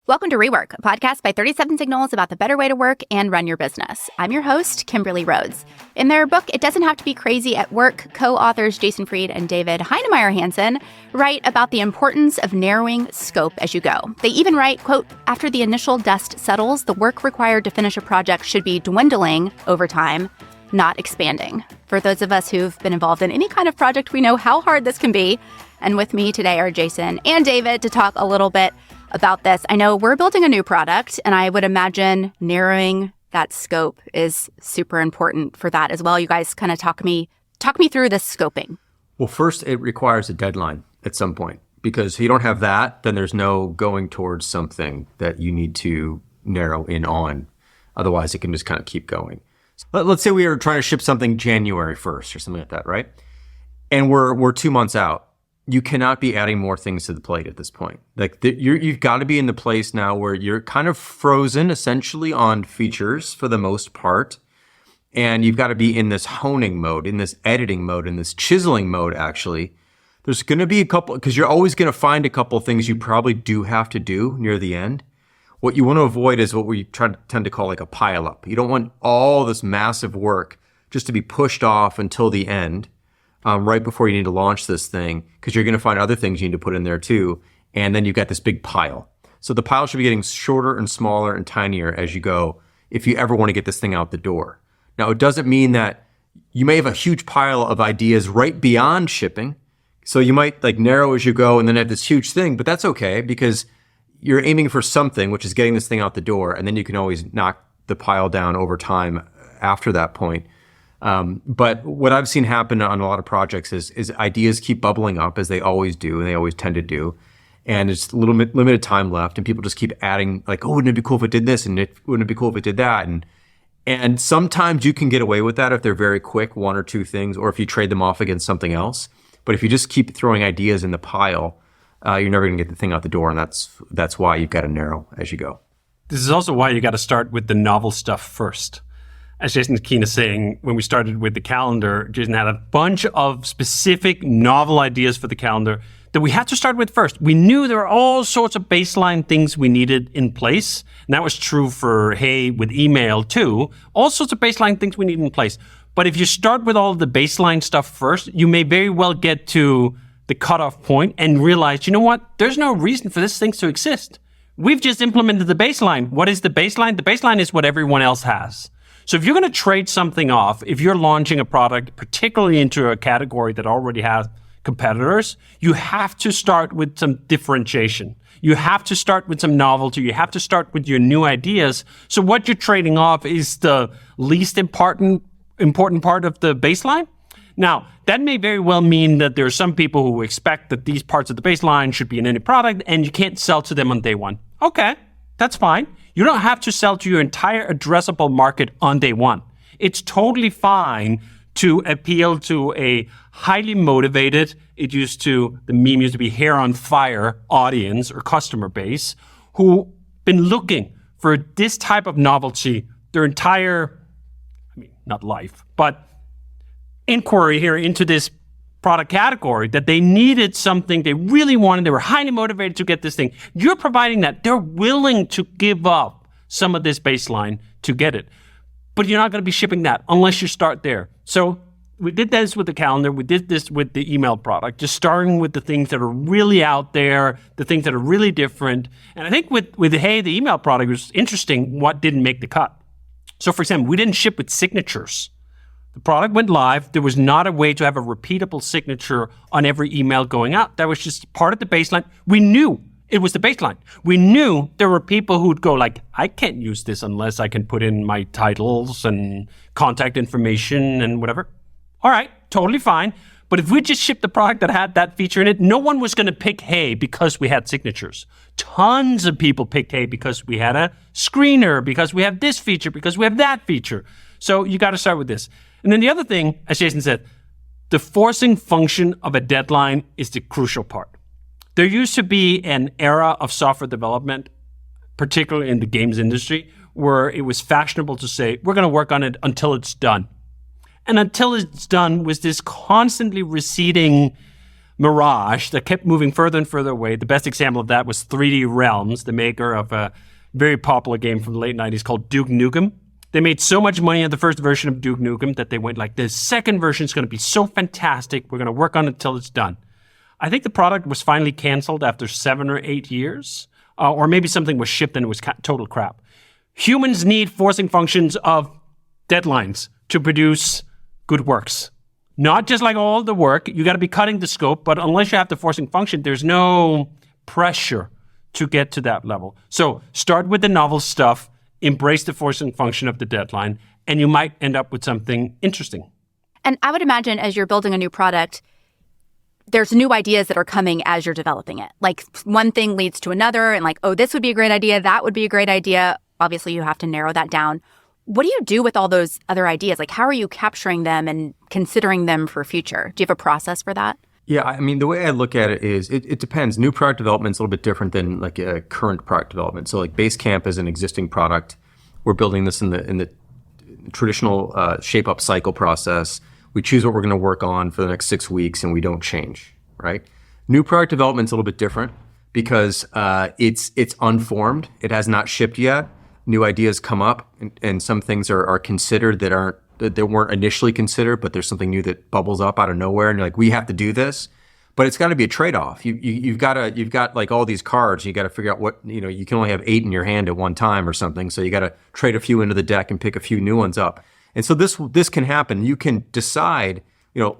Welcome to Rework, a podcast by 37 Signals about the better way to work and run your business. I'm your host, Kimberly Rhodes. In their book, It Doesn't Have to Be Crazy at Work, co-authors Jason Fried and David Heinemeier Hansson write about the importance of narrowing scope as you go. They even write, quote, after the initial dust settles, the work required to finish a project should be dwindling over time, not expanding. For those of us who've been involved in any kind of project, we know how hard this can be. And with me today are Jason and David to talk a little bit about this. I know we're building a new product, and I would imagine narrowing that scope is super important for that as well. You guys kind of talk me through this scoping. Well, first, it requires a deadline at some point, because if you don't have that, then there's no going towards something that you need to narrow in on. Otherwise, it can just kind of keep going. Let's say we are trying to ship something January 1st or something like that, right? And we're 2 months out. You cannot be adding more things to the plate at this point. You've got to be in the place now where you're kind of frozen essentially on features for the most part. And you've got to be in this honing mode, in this editing mode, in this chiseling mode, actually. There's going to be a couple, because you're always going to find a couple of things you probably do have to do near the end. What you want to avoid is what we tend to call like a pile up. You don't want all this massive work just to be pushed off until the end. Right before you need to launch this thing, because you're going to find other things you need to put in there too. And then you've got this big pile. So the pile should be getting shorter and smaller and tinier as you go if you ever want to get this thing out the door. Now, it doesn't mean that you may have a huge pile of ideas right beyond shipping. So you might like narrow as you go and then have this huge thing, but that's okay because you're aiming for something, which is getting this thing out the door. And then you can always knock the pile down over time after that point. But what I've seen happen on a lot of projects is ideas keep bubbling up, as they always do, and they always tend to do. And it's a little bit limited time left, and people just keep adding, like, oh, wouldn't it be cool if it did this? And wouldn't it be cool if it did that? And sometimes you can get away with that if they're very quick, one or two things, or if you trade them off against something else. But if you just keep throwing ideas in the pile, you're never going to get the thing out the door. And that's why you've got to narrow as you go. This is also why you got to start with the novel stuff first. As Jason Keen is saying, when we started with the calendar, Jason had a bunch of specific novel ideas for the calendar that we had to start with first. We knew there were all sorts of baseline things we needed in place. And that was true for Hey with email too. All sorts of baseline things we need in place. But if you start with all of the baseline stuff first, you may very well get to the cutoff point and realize, you know what? There's no reason for this thing to exist. We've just implemented the baseline. What is the baseline? The baseline is what everyone else has. So if you're going to trade something off, if you're launching a product, particularly into a category that already has competitors, you have to start with some differentiation. You have to start with some novelty. You have to start with your new ideas. So what you're trading off is the least important part of the baseline. Now, that may very well mean that there are some people who expect that these parts of the baseline should be in any product and you can't sell to them on day one. Okay, that's fine. You don't have to sell to your entire addressable market on day one. It's totally fine to appeal to a highly motivated, the meme used to be hair on fire audience or customer base who been looking for this type of novelty their entire, not life, but inquiry here into this product category, that they needed something they really wanted. They were highly motivated to get this thing. You're providing that. They're willing to give up some of this baseline to get it. But you're not going to be shipping that unless you start there. So we did this with the calendar. We did this with the email product, just starting with the things that are really out there, the things that are really different. And I think with Hey, the email product, it was interesting what didn't make the cut. So for example, we didn't ship with signatures. The product went live. There was not a way to have a repeatable signature on every email going out. That was just part of the baseline. We knew it was the baseline. We knew there were people who'd go like, I can't use this unless I can put in my titles and contact information and whatever. All right, totally fine. But if we just shipped the product that had that feature in it, no one was going to pick Hey because we had signatures. Tons of people picked Hey because we had a screener, because we have this feature, because we have that feature. So you got to start with this. And then the other thing, as Jason said, the forcing function of a deadline is the crucial part. There used to be an era of software development, particularly in the games industry, where it was fashionable to say, we're going to work on it until it's done. And until it's done was this constantly receding mirage that kept moving further and further away. The best example of that was 3D Realms, the maker of a very popular game from the late 90s called Duke Nukem. They made so much money on the first version of Duke Nukem that they went like, the second version is going to be so fantastic. We're going to work on it until it's done. I think the product was finally canceled after 7 or 8 years, or maybe something was shipped and it was total crap. Humans need forcing functions of deadlines to produce good works. Not just like all the work, you got to be cutting the scope, but unless you have the forcing function, there's no pressure to get to that level. So start with the novel stuff, embrace the forcing function of the deadline, and you might end up with something interesting. And I would imagine as you're building a new product, there's new ideas that are coming as you're developing it. Like one thing leads to another and like, oh, this would be a great idea. That would be a great idea. Obviously, you have to narrow that down. What do you do with all those other ideas? Like, how are you capturing them and considering them for future? Do you have a process for that? Yeah, I mean, the way I look at it is it depends. New product development is a little bit different than like a current product development. So like Basecamp is an existing product. We're building this in the traditional shape-up cycle process. We choose what we're going to work on for the next 6 weeks, and we don't change, right? New product development is a little bit different because it's unformed. It has not shipped yet. New ideas come up, and some things are considered that weren't initially considered, but there's something new that bubbles up out of nowhere, and you're like, we have to do this. But it's got to be a trade-off. You've got like all these cards. You got to figure out what, you can only have 8 in your hand at one time or something. So you got to trade a few into the deck and pick a few new ones up. And so this can happen. You can decide,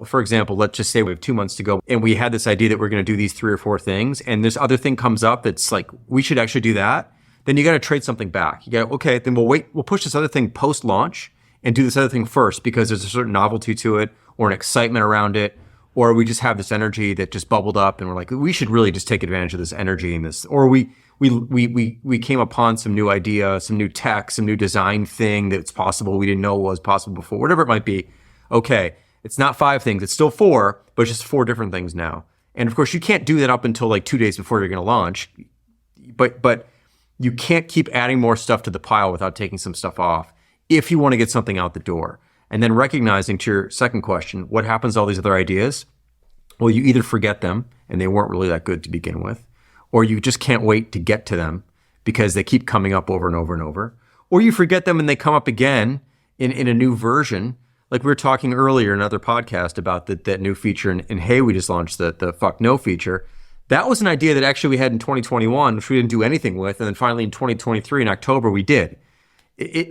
for example, let's just say we have 2 months to go and we had this idea that we're going to do these 3 or 4 things. And this other thing comes up that's like, we should actually do that. Then you got to trade something back. You got, okay, then we'll push this other thing post-launch and do this other thing first because there's a certain novelty to it or an excitement around it. Or we just have this energy that just bubbled up and we're like, we should really just take advantage of this energy and this. Or we came upon some new idea, some new tech, some new design thing that's possible we didn't know was possible before, whatever it might be. Okay, it's not 5 things, it's still 4, but it's just 4 different things now. And of course, you can't do that up until like 2 days before you're going to launch. But you can't keep adding more stuff to the pile without taking some stuff off if you want to get something out the door. And then recognizing, to your second question, what happens to all these other ideas? Well, you either forget them and they weren't really that good to begin with, or you just can't wait to get to them because they keep coming up over and over and over, or you forget them and they come up again in a new version. Like we were talking earlier in another podcast about that new feature in Hey, we just launched the fuck no feature. That was an idea that actually we had in 2021, which we didn't do anything with. And then finally in 2023 in October, we did.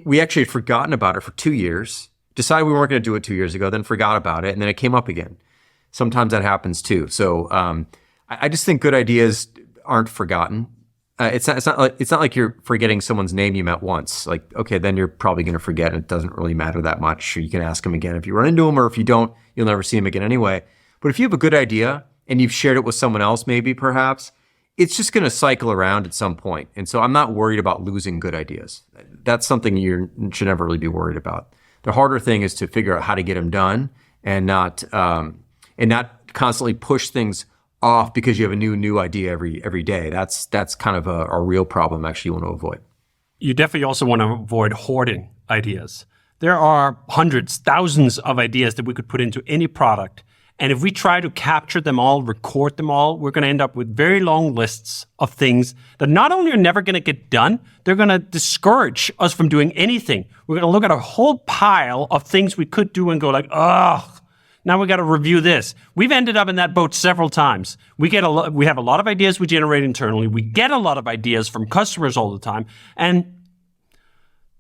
We actually had forgotten about it for 2 years. Decided we weren't going to do it 2 years ago, then forgot about it, and then it came up again. Sometimes that happens too. So I just think good ideas aren't forgotten. It's not like you're forgetting someone's name you met once. Like, okay, then you're probably going to forget, and it doesn't really matter that much. Or you can ask them again if you run into them, or if you don't, you'll never see them again anyway. But if you have a good idea and you've shared it with someone else, maybe perhaps, it's just going to cycle around at some point. And so I'm not worried about losing good ideas. That's something you should never really be worried about. The harder thing is to figure out how to get them done and not constantly push things off because you have a new idea every day. That's kind of a real problem actually you want to avoid. You definitely also want to avoid hoarding ideas. There are hundreds, thousands of ideas that we could put into any product. And if we try to capture them all, record them all, we're going to end up with very long lists of things that not only are never going to get done, they're going to discourage us from doing anything. We're going to look at a whole pile of things we could do and go like, ugh, now we got to review this. We've ended up in that boat several times. We have a lot of ideas we generate internally. We get a lot of ideas from customers all the time. And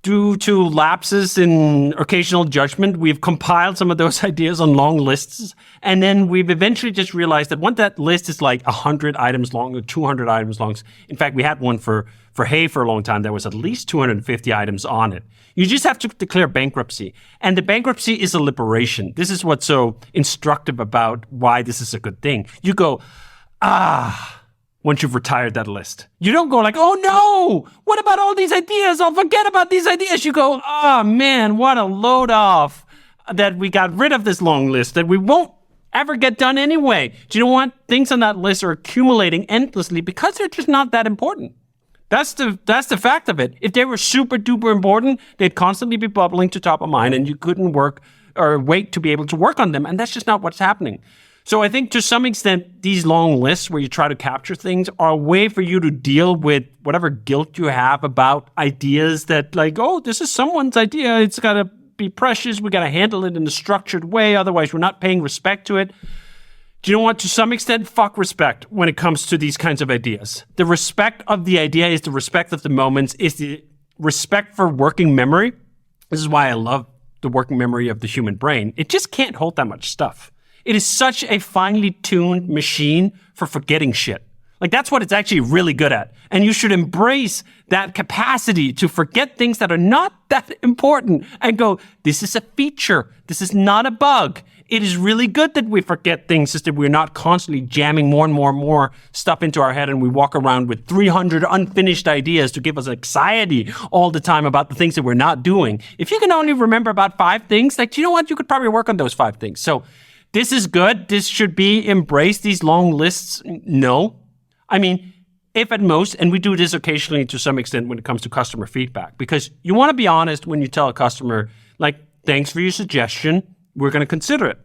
due to lapses in occasional judgment, we've compiled some of those ideas on long lists. And then we've eventually just realized that once that list is like 100 items long or 200 items long. In fact, we had one for Hey for a long time. There was at least 250 items on it. You just have to declare bankruptcy. And the bankruptcy is a liberation. This is what's so instructive about why this is a good thing. You go, once you've retired that list. You don't go like, oh no, what about all these ideas? I'll forget about these ideas. You go, oh man, what a load off that we got rid of this long list that we won't ever get done anyway. Do you know what? Things on that list are accumulating endlessly because they're just not that important. That's the fact of it. If they were super duper important, they'd constantly be bubbling to top of mind and you couldn't work or wait to be able to work on them. And that's just not what's happening. So I think to some extent, these long lists where you try to capture things are a way for you to deal with whatever guilt you have about ideas that like, oh, this is someone's idea. It's got to be precious. We got to handle it in a structured way. Otherwise, we're not paying respect to it. Do you know what? To some extent, fuck respect when it comes to these kinds of ideas. The respect of the idea is the respect of the moments, is the respect for working memory. This is why I love the working memory of the human brain. It just can't hold that much stuff. It is such a finely tuned machine for forgetting shit. Like that's what it's actually really good at. And you should embrace that capacity to forget things that are not that important and go, this is a feature. This is not a bug. It is really good that we forget things so that we're not constantly jamming more and more and more stuff into our head and we walk around with 300 unfinished ideas to give us anxiety all the time about the things that we're not doing. If you can only remember about 5 things, like, you know what? You could probably work on those 5 things. So this is good. This should be embraced. These long lists, no. I mean, if at most, and we do this occasionally to some extent when it comes to customer feedback, because you want to be honest when you tell a customer, like, thanks for your suggestion. We're going to consider it.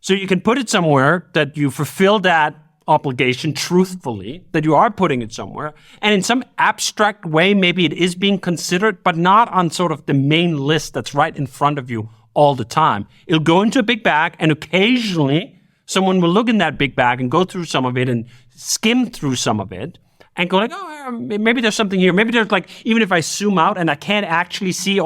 So you can put it somewhere that you fulfill that obligation truthfully, that you are putting it somewhere. And in some abstract way, maybe it is being considered, but not on sort of the main list that's right in front of you all the time. It'll go into a big bag, and occasionally someone will look in that big bag and go through some of it and skim through some of it and go like, oh, maybe there's something here. Maybe there's like, even if I zoom out and I can't actually see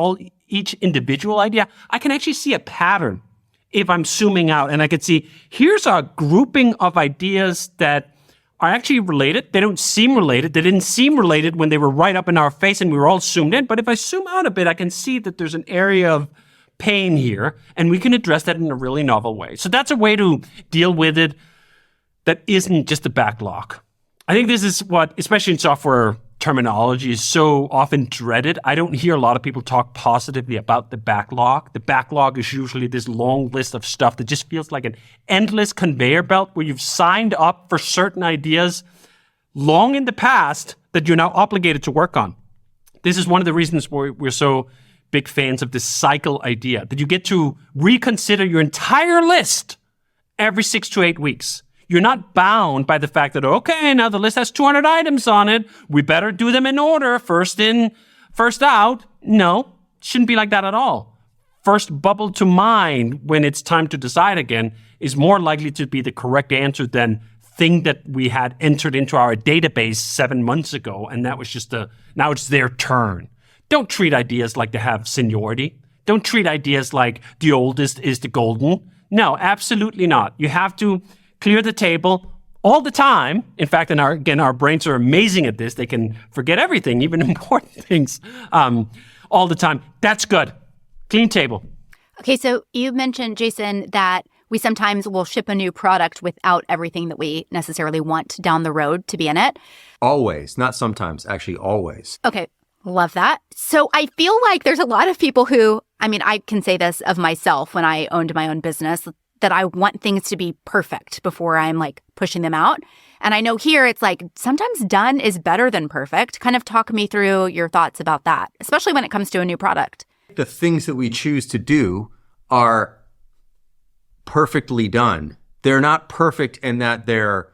each individual idea, I can actually see a pattern if I'm zooming out, and I could see, here's a grouping of ideas that are actually related. They don't seem related. They didn't seem related when they were right up in our face and we were all zoomed in. But if I zoom out a bit, I can see that there's an area of pain here, and we can address that in a really novel way. So that's a way to deal with it that isn't just a backlog. I think this is what, especially in software terminology, is so often dreaded. I don't hear a lot of people talk positively about the backlog. The backlog is usually this long list of stuff that just feels like an endless conveyor belt where you've signed up for certain ideas long in the past that you're now obligated to work on. This is one of the reasons why we're so big fans of this cycle idea, that you get to reconsider your entire list every 6 to 8 weeks. You're not bound by the fact that, okay, now the list has 200 items on it. We better do them in order, first in, first out. No, shouldn't be like that at all. First bubble to mind when it's time to decide again is more likely to be the correct answer than thing that we had entered into our database 7 months ago, and that was just now it's their turn. Don't treat ideas like they have seniority. Don't treat ideas like the oldest is the golden. No, absolutely not. You have to clear the table all the time. In fact, our brains are amazing at this. They can forget everything, even important things, all the time. That's good. Clean table. Okay, so you mentioned, Jason, that we sometimes will ship a new product without everything that we necessarily want down the road to be in it. Always, not sometimes, actually always. Okay, love that. So I feel like there's a lot of people who, I mean, I can say this of myself when I owned my own business, that I want things to be perfect before I'm like pushing them out. And I know here it's like sometimes done is better than perfect. Kind of talk me through your thoughts about that, especially when it comes to a new product. The things that we choose to do are perfectly done. They're not perfect in that they're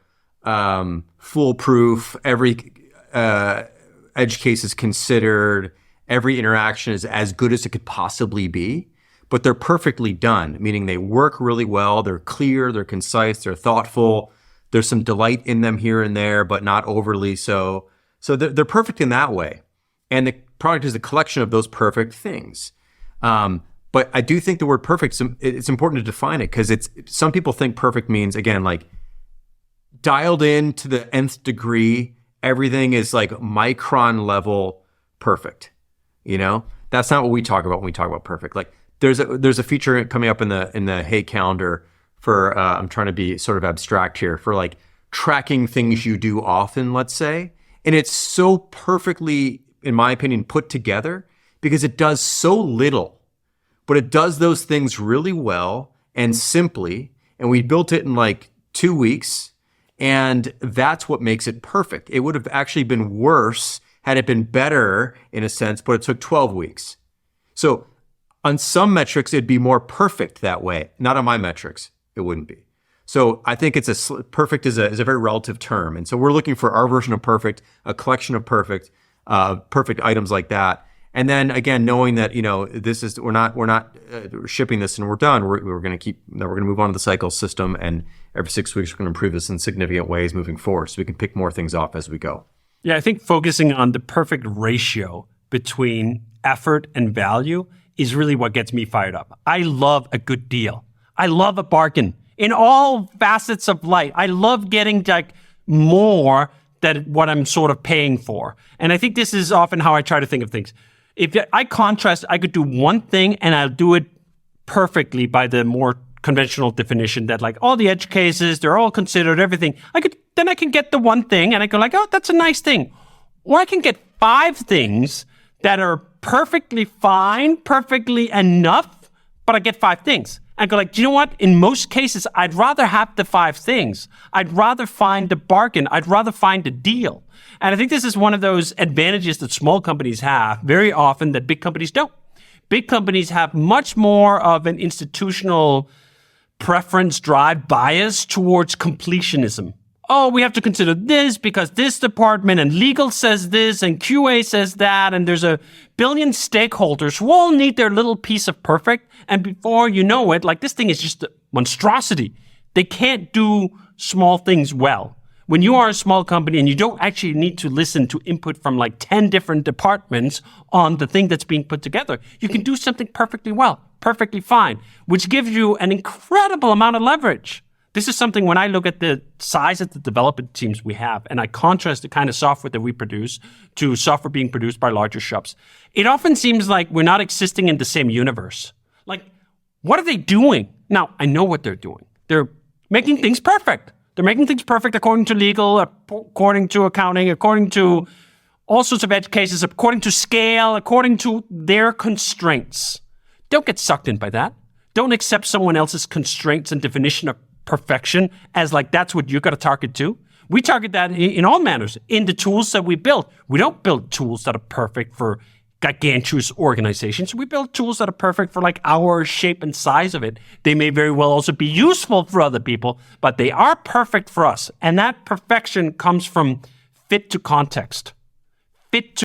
foolproof. Every edge case is considered. Every interaction is as good as it could possibly be. But they're perfectly done, meaning they work really well. They're clear, they're concise, they're thoughtful. There's some delight in them here and there, but not overly so. So they're perfect in that way. And the product is a collection of those perfect things. But I do think the word perfect, it's important to define it because some people think perfect means, again, like dialed in to the nth degree. Everything is like micron level perfect. You know, that's not what we talk about when we talk about perfect. Like, there's a feature coming up in the Hey calendar for I'm trying to be sort of abstract here, for like tracking things you do often, let's say. And it's so perfectly, in my opinion, put together because it does so little, but it does those things really well and simply. And we built it in like 2 weeks, and that's what makes it perfect. It would have actually been worse had it been better in a sense, but it took 12 weeks. So on some metrics, it'd be more perfect that way. Not on my metrics, it wouldn't be. So I think perfect is a very relative term. And so we're looking for our version of perfect, a collection of perfect items like that. And then again, knowing that, we're not shipping this and we're done. We're going to move on to the cycle system. And every 6 weeks, we're going to improve this in significant ways moving forward. So we can pick more things off as we go. Yeah, I think focusing on the perfect ratio between effort and value is really what gets me fired up. I love a good deal. I love a bargain in all facets of life. I love getting more than what I'm sort of paying for. And I think this is often how I try to think of things. If I contrast, I could do one thing and I'll do it perfectly by the more conventional definition that all the edge cases, they're all considered, everything. Then I can get the one thing and I go oh, that's a nice thing. Or I can get 5 things that are perfectly fine, perfectly enough, but I get 5 things. I go do you know what? In most cases, I'd rather have the 5 things. I'd rather find the bargain. I'd rather find the deal. And I think this is one of those advantages that small companies have very often that big companies don't. Big companies have much more of an institutional preference, drive, bias towards completionism. Oh, we have to consider this because this department and legal says this and QA says that, and there's a billion stakeholders who all need their little piece of perfect. And before you know it, this thing is just a monstrosity. They can't do small things well. When you are a small company and you don't actually need to listen to input from 10 different departments on the thing that's being put together, you can do something perfectly well, perfectly fine, which gives you an incredible amount of leverage. This is something when I look at the size of the development teams we have and I contrast the kind of software that we produce to software being produced by larger shops, it often seems like we're not existing in the same universe. What are they doing? Now, I know what they're doing. They're making things perfect. They're making things perfect according to legal, according to accounting, according to all sorts of edge cases, according to scale, according to their constraints. Don't get sucked in by that. Don't accept someone else's constraints and definition of perfection as that's what you got to target to. We target that in all manners, in the tools that we build. We don't build tools that are perfect for gigantuous organizations. We build tools that are perfect for our shape and size of it. They may very well also be useful for other people, but they are perfect for us. And that perfection comes from fit to context, fit to